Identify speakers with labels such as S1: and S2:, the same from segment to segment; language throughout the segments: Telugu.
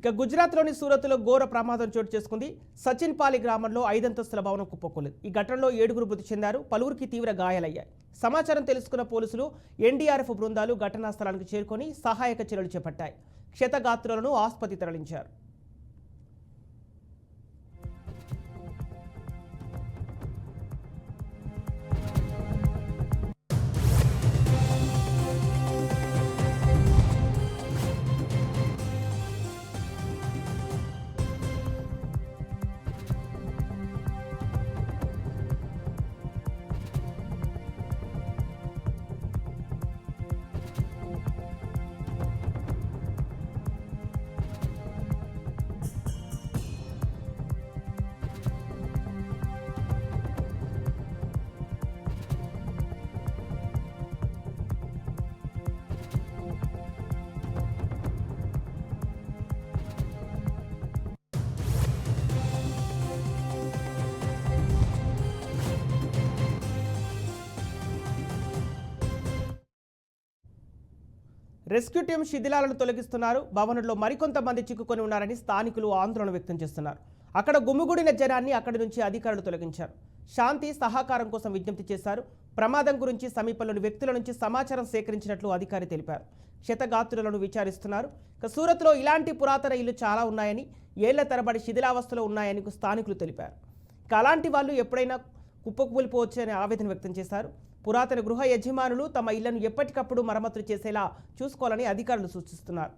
S1: ఇక గుజరాత్లోని సూరత్లో ఘోర ప్రమాదం చోటు చేసుకుంది. సచిన్పాలి గ్రామంలో 5 అంతస్తుల భవనం కుప్పకూలింది. ఈ ఘటనలో 7గురు మృతి చెందారు, పలువురికి తీవ్ర గాయాలయ్యాయి. సమాచారం తెలుసుకున్న పోలీసులు, ఎన్డీఆర్ఎఫ్ బృందాలు ఘటనా స్థలానికి చేరుకొని సహాయక చర్యలు చేపట్టాయి. క్షతగాత్రులను ఆసుపత్రికి తరలించారు. రెస్క్యూ టీం శిథిలాలను తొలగిస్తున్నారు. భవనంలో మరికొంతమంది చిక్కుకొని ఉన్నారని స్థానికులు ఆందోళన వ్యక్తం చేస్తున్నారు. అక్కడ గుమిగూడిన జనాన్ని అక్కడి నుంచి అధికారులు తొలగించారు. శాంతి సహకారం కోసం విజ్ఞప్తి చేశారు. ప్రమాదం గురించి సమీపంలోని వ్యక్తుల నుంచి సమాచారం సేకరించినట్లు అధికారి తెలిపారు. క్షతగాత్రులను విచారిస్తున్నారు. సూరత్లో ఇలాంటి పురాతన ఇళ్లు చాలా ఉన్నాయని, ఏళ్ల తరబడి శిథిలావస్థలో ఉన్నాయని స్థానికులు తెలిపారు. అలాంటి వాళ్ళు ఎప్పుడైనా కుప్పకూలిపోవచ్చని ఆవేదన వ్యక్తం చేశారు. పురాతన గృహ యజమానులు తమ ఇళ్లను ఎప్పటికప్పుడు మరమ్మతులు చేసేలా చూసుకోవాలని అధికారులు సూచిస్తున్నారు.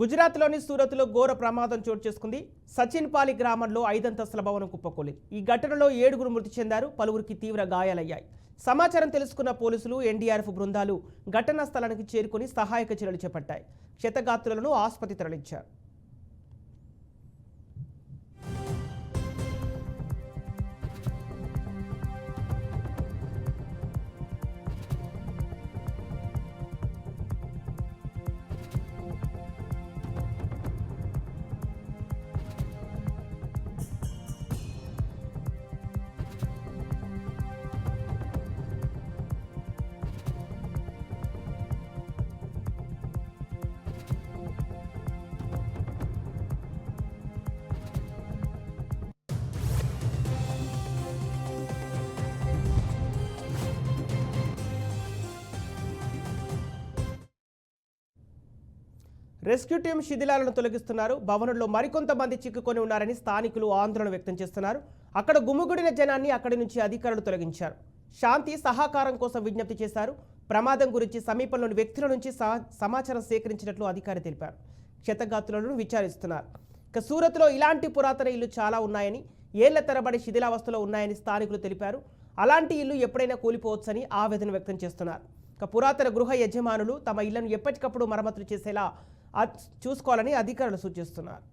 S1: గుజరాత్లోని సూరత్లో ఘోర ప్రమాదం చోటు చేసుకుంది. సచిన్పాలి గ్రామంలో 5 అంతస్తుల భవనం కుప్పకూలింది. ఈ ఘటనలో 7గురు మృతి చెందారు, పలువురికి తీవ్ర గాయాలయ్యాయి. సమాచారం తెలుసుకున్న పోలీసులు, ఎన్డీఆర్ఎఫ్ బృందాలు ఘటనా స్థలానికి చేరుకుని సహాయక చర్యలు చేపట్టాయి. క్షతగాత్రులను ఆసుపత్రికి తరలించారు. రెస్క్యూ టీం శిథిలాలను తొలగిస్తున్నారు. భవనంలో మరికొంతమంది చిక్కుకొని ఉన్నారని స్థానికులు ఆందోళన వ్యక్తం చేస్తున్నారు. అక్కడ గుమిగూడిన జనాన్ని అక్కడి నుంచి అధికారులు తొలగించారు. శాంతి సహకారం కోసం విజ్ఞప్తి చేశారు. ప్రమాదం గురించి సమీపంలోని వ్యక్తుల నుంచి సమాచారం సేకరించినట్లు అధికారి తెలిపారు. క్షతగాత్రులను విచారిస్తున్నారు. సూరత్లో ఇలాంటి పురాతన ఇళ్లు చాలా ఉన్నాయని, ఏళ్ల తరబడి శిథిలావస్థలో ఉన్నాయని స్థానికులు తెలిపారు. అలాంటి ఇల్లు ఎప్పుడైనా కూలిపోవచ్చని ఆవేదన వ్యక్తం చేస్తున్నారు. పురాతన గృహ యజమానులు తమ ఇళ్లను ఎప్పటికప్పుడు మరమ్మతులు చేసేలా చూసుకోవాలని అధికారులు సూచిస్తున్నారు.